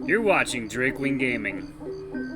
You're watching Drakewing Gaming.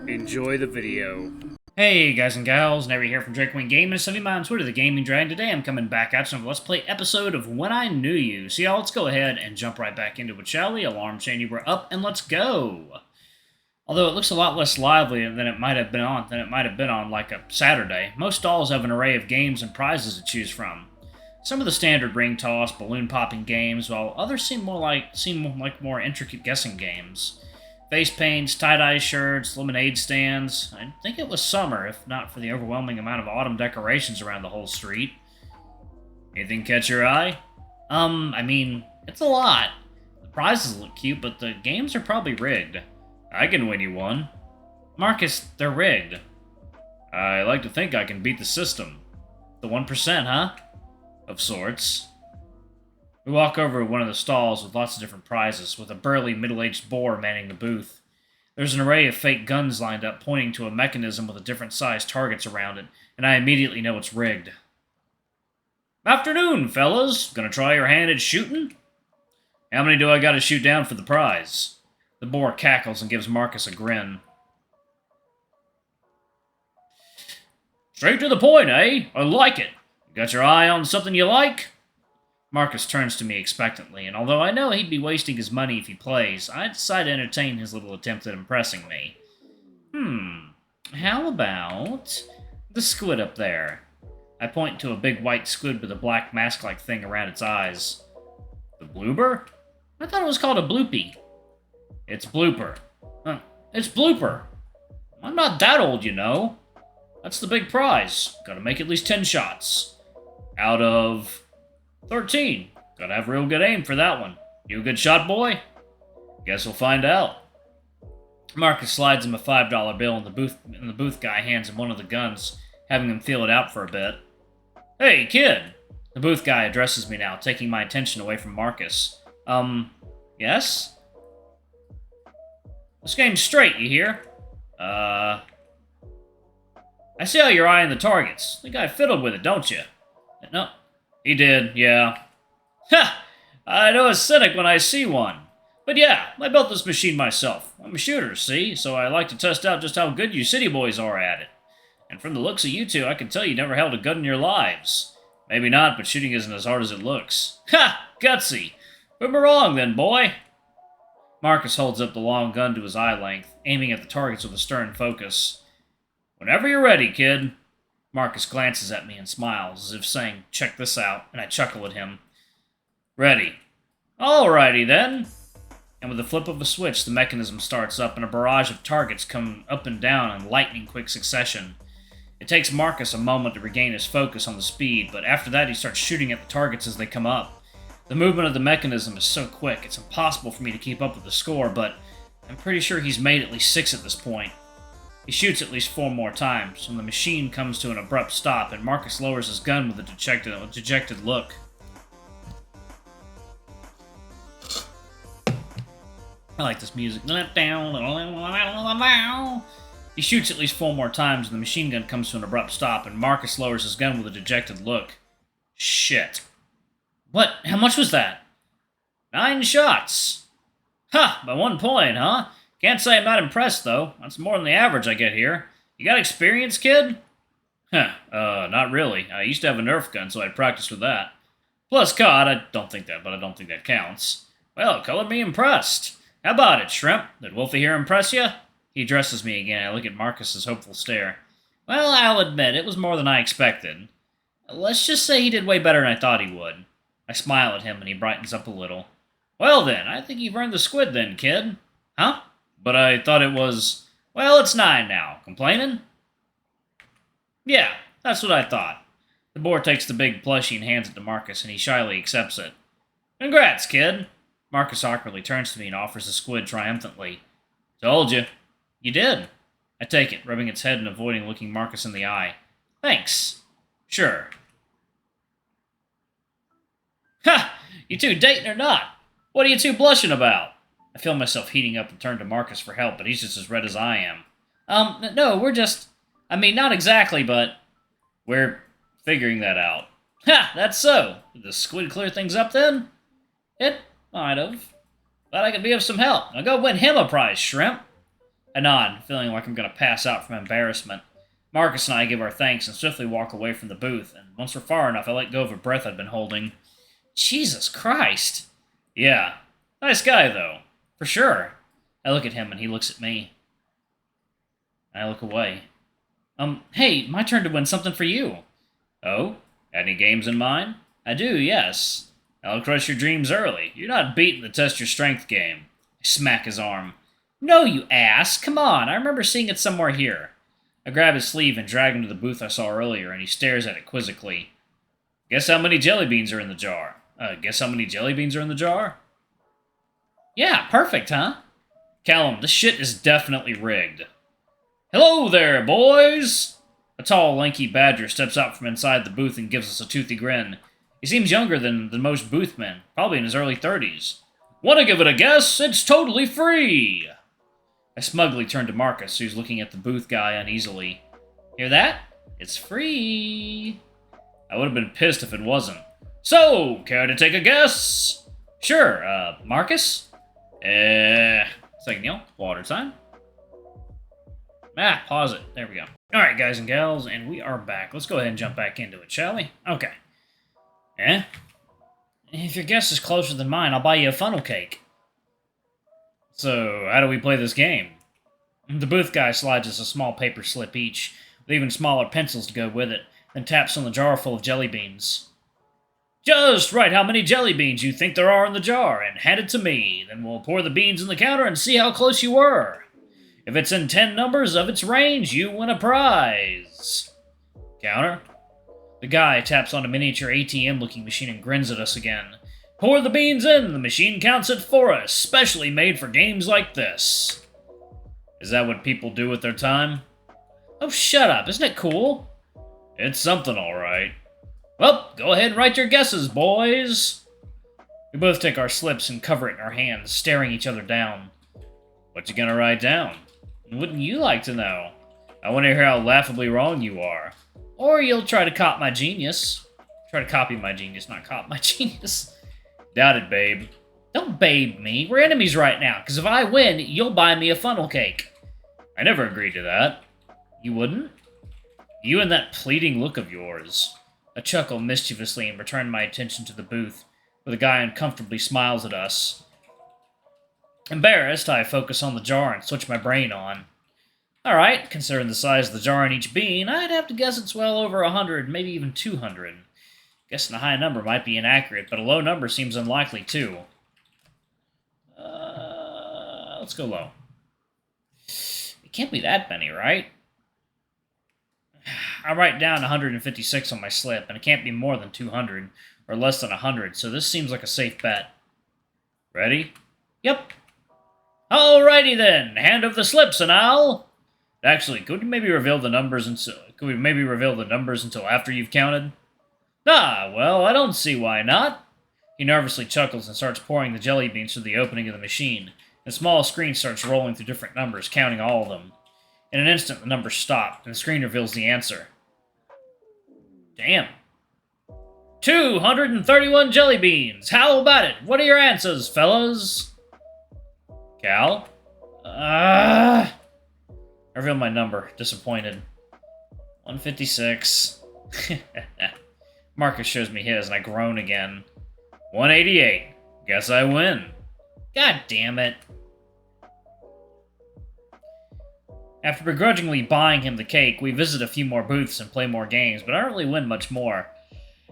Enjoy the video. Hey guys and gals, Nary here from Drakewing Gaming. Send me on Twitter, The Gaming Dragon. Today I'm coming back at you with a Let's Play episode of When I Knew You. So y'all, let's go ahead and jump right back into it, shall we? Alarm chain, you were up, and let's go! Although it looks a lot less lively than it might have been on like a Saturday. Most stalls have an array of games and prizes to choose from. Some of the standard ring toss, balloon popping games, while others seem like more intricate guessing games. Face paints, tie-dye shirts, lemonade stands. I think it was summer, if not for the overwhelming amount of autumn decorations around the whole street. Anything catch your eye? I mean, it's a lot. The prizes look cute, but the games are probably rigged. I can win you one. Marcus, they're rigged. I like to think I can beat the system. The 1%, huh? Of sorts. We walk over to one of the stalls with lots of different prizes, with a burly, middle-aged boar manning the booth. There's an array of fake guns lined up, pointing to a mechanism with a different-sized targets around it, and I immediately know it's rigged. Afternoon, fellas. Gonna try your hand at shooting? How many do I gotta shoot down for the prize? The boar cackles and gives Marcus a grin. Straight to the point, eh? I like it. Got your eye on something you like? Marcus turns to me expectantly, and although I know he'd be wasting his money if he plays, I decide to entertain his little attempt at impressing me. How about the squid up there? I point to a big white squid with a black mask-like thing around its eyes. The blooper? I thought it was called a bloopy. It's blooper. It's blooper. I'm not that old, you know. That's the big prize. Gotta make at least 10 shots. Out of 13. Gotta have real good aim for that one. You a good shot, boy? Guess we'll find out. Marcus slides him a $5 bill, and the booth guy hands him one of the guns, having him feel it out for a bit. Hey, kid! The booth guy addresses me now, taking my attention away from Marcus. Yes? This game's straight, you hear? I see how you're eyeing the targets. The guy fiddled with it, don't you? No, he did, yeah. Ha! I know a cynic when I see one. But yeah, I built this machine myself. I'm a shooter, see? So I like to test out just how good you city boys are at it. And from the looks of you two, I can tell you never held a gun in your lives. Maybe not, but shooting isn't as hard as it looks. Ha! Gutsy! Prove me wrong then, boy. Marcus holds up the long gun to his eye length, aiming at the targets with a stern focus. Whenever you're ready, kid. Marcus glances at me and smiles, as if saying, check this out, and I chuckle at him. Ready. Alrighty then. And with the flip of a switch, the mechanism starts up, and a barrage of targets come up and down in lightning-quick succession. It takes Marcus a moment to regain his focus on the speed, but after that he starts shooting at the targets as they come up. The movement of the mechanism is so quick, it's impossible for me to keep up with the score, but I'm pretty sure he's made at least 6 at this point. He shoots at least 4 more times, and the machine comes to an abrupt stop, and Marcus lowers his gun with a dejected look. I like this music. He shoots at least 4 more times, and the machine gun comes to an abrupt stop, and Marcus lowers his gun with a dejected look. Shit. What? How much was that? 9 shots. Ha! By 1 point, huh? Can't say I'm not impressed, though. That's more than the average I get here. You got experience, kid? Not really. I used to have a Nerf gun, so I'd practice with that. Plus, COD, I don't think that counts. Well, color me impressed. How about it, Shrimp? Did Wolfie here impress you? He addresses me again. I look at Marcus's hopeful stare. Well, I'll admit, it was more than I expected. Let's just say he did way better than I thought he would. I smile at him, and he brightens up a little. Well then, I think you've earned the squid then, kid. Huh? But I thought it was... Well, it's 9 now. Complaining? Yeah, that's what I thought. The boar takes the big plushie and hands it to Marcus, and he shyly accepts it. Congrats, kid. Marcus awkwardly turns to me and offers the squid triumphantly. Told you. You did. I take it, rubbing its head and avoiding looking Marcus in the eye. Thanks. Sure. Ha! You two dating or not? What are you two blushing about? I feel myself heating up and turn to Marcus for help, but he's just as red as I am. No, we're just... I mean, not exactly, but... We're figuring that out. Ha! That's so. Did the squid clear things up, then? It might have. Glad I could be of some help. Now go win him a prize, shrimp. I nod, feeling like I'm going to pass out from embarrassment. Marcus and I give our thanks and swiftly walk away from the booth, and once we're far enough, I let go of a breath I'd been holding. Jesus Christ! Yeah. Nice guy, though. For sure. I look at him, and he looks at me. I look away. Hey, my turn to win something for you. Oh? Any games in mind? I do, yes. I'll crush your dreams early. You're not beating the test your strength game. I smack his arm. No, you ass! Come on, I remember seeing it somewhere here. I grab his sleeve and drag him to the booth I saw earlier, and he stares at it quizzically. Guess how many jelly beans are in the jar? Guess how many jelly beans are in the jar? Yeah, perfect, huh? Callum, this shit is definitely rigged. Hello there, boys! A tall, lanky badger steps out from inside the booth and gives us a toothy grin. He seems younger than most boothmen, probably in his early 30s. Want to give it a guess? It's totally free! I smugly turn to Marcus, who's looking at the booth guy uneasily. Hear that? It's free! I would have been pissed if it wasn't. So, care to take a guess? Sure, Marcus? Second, Neil. Water time. Pause it. There we go. Alright, guys and gals, and we are back. Let's go ahead and jump back into it, shall we? Okay. If your guess is closer than mine, I'll buy you a funnel cake. So, how do we play this game? The booth guy slides us a small paper slip each, with even smaller pencils to go with it, then taps on the jar full of jelly beans. Just write how many jelly beans you think there are in the jar, and hand it to me. Then we'll pour the beans in the counter and see how close you were. If it's in 10 numbers of its range, you win a prize. Counter. The guy taps on a miniature ATM-looking machine and grins at us again. Pour the beans in, the machine counts it for us, specially made for games like this. Is that what people do with their time? Oh, shut up, isn't it cool? It's something, alright. Well, go ahead and write your guesses, boys. We both take our slips and cover it in our hands, staring each other down. What you gonna write down? Wouldn't you like to know? I want to hear how laughably wrong you are. Or you'll try to cop my genius. Try to copy my genius, not cop my genius. Doubt it, babe. Don't babe me. We're enemies right now, because if I win, you'll buy me a funnel cake. I never agreed to that. You wouldn't? You and that pleading look of yours. I chuckle mischievously and return my attention to the booth, where the guy uncomfortably smiles at us. Embarrassed, I focus on the jar and switch my brain on. Alright, considering the size of the jar in each bean, I'd have to guess it's well over 100, maybe even 200. Guessing a high number might be inaccurate, but a low number seems unlikely, too. Let's go low. It can't be that many, right? I write down 156 on my slip, and it can't be more than 200, or less than 100, so this seems like a safe bet. Ready? Yep. Alrighty then, hand of the slips and I'll... Actually, could we maybe reveal the numbers until after you've counted? Ah, well, I don't see why not. He nervously chuckles and starts pouring the jelly beans through the opening of the machine. A small screen starts rolling through different numbers, counting all of them. In an instant, the numbers stop, and the screen reveals the answer. Damn. 231 jelly beans! How about it? What are your answers, fellas? Cal? I reveal my number, disappointed. 156. Marcus shows me his, and I groan again. 188. Guess I win. God damn it. After begrudgingly buying him the cake, we visit a few more booths and play more games, but I don't really win much more.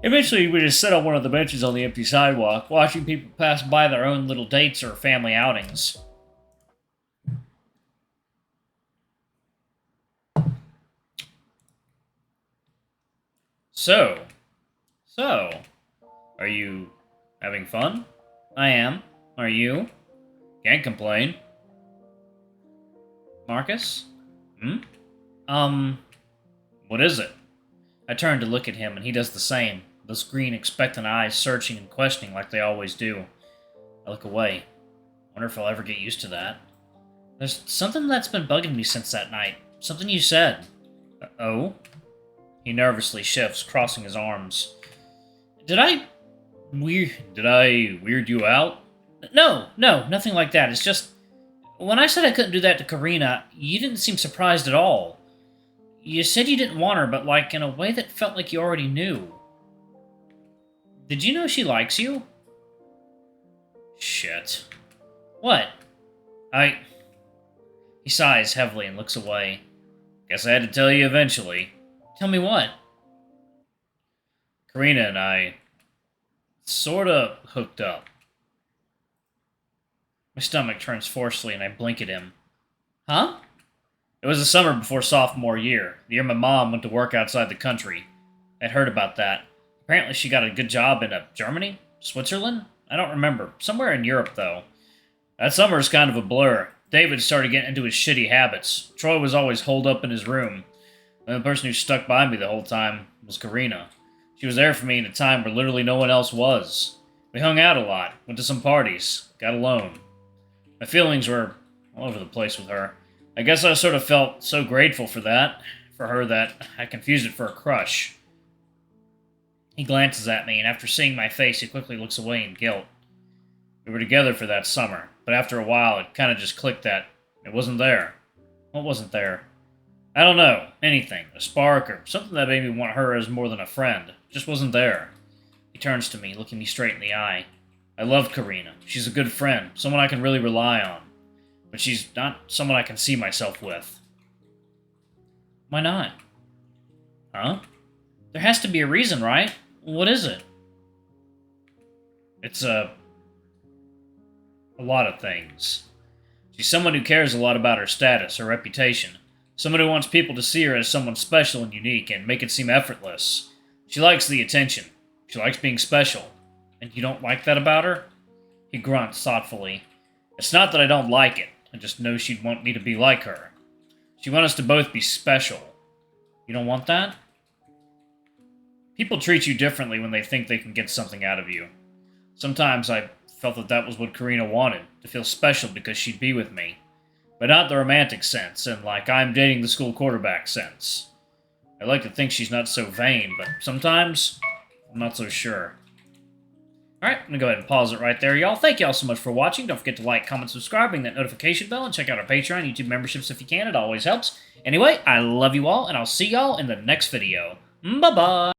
Eventually, we just sit on one of the benches on the empty sidewalk, watching people pass by their own little dates or family outings. So, are you having fun? I am. Are you? Can't complain. Marcus? What is it? I turn to look at him, and he does the same, those green, expectant eyes searching and questioning like they always do. I look away. Wonder if I'll ever get used to that. There's something that's been bugging me since that night. Something you said. Oh? He nervously shifts, crossing his arms. Did I weird you out? No, no, nothing like that. It's just, when I said I couldn't do that to Karina, you didn't seem surprised at all. You said you didn't want her, but like in a way that felt like you already knew. Did you know she likes you? Shit. What? He sighs heavily and looks away. Guess I had to tell you eventually. Tell me what? Karina and I sorta hooked up. My stomach turns forcefully and I blink at him. Huh? It was the summer before sophomore year, the year my mom went to work outside the country. I'd heard about that. Apparently she got a good job in Germany? Switzerland? I don't remember. Somewhere in Europe, though. That summer is kind of a blur. David started getting into his shitty habits. Troy was always holed up in his room. And the person who stuck by me the whole time was Karina. She was there for me in a time where literally no one else was. We hung out a lot, went to some parties, got alone. My feelings were all over the place with her. I guess I sort of felt so grateful for her that I confused it for a crush. He glances at me, and after seeing my face, he quickly looks away in guilt. We were together for that summer, but after a while, it kind of just clicked that it wasn't there. What wasn't there? I don't know. Anything. A spark or something that made me want her as more than a friend. Just wasn't there. He turns to me, looking me straight in the eye. I love Karina. She's a good friend, someone I can really rely on. But she's not someone I can see myself with. Why not? Huh? There has to be a reason, right? What is it? It's a lot of things. She's someone who cares a lot about her status, her reputation. Someone who wants people to see her as someone special and unique and make it seem effortless. She likes the attention. She likes being special. And you don't like that about her? He grunts thoughtfully. It's not that I don't like it. I just know she'd want me to be like her. She'd want us to both be special. You don't want that? People treat you differently when they think they can get something out of you. Sometimes I felt that was what Karina wanted, to feel special because she'd be with me. But not the romantic sense, and like I'm dating the school quarterback sense. I like to think she's not so vain, but sometimes I'm not so sure. Alright, I'm going to go ahead and pause it right there, y'all. Thank y'all so much for watching. Don't forget to like, comment, subscribe, ring that notification bell, and check out our Patreon, YouTube memberships if you can. It always helps. Anyway, I love you all, and I'll see y'all in the next video. Bye-bye!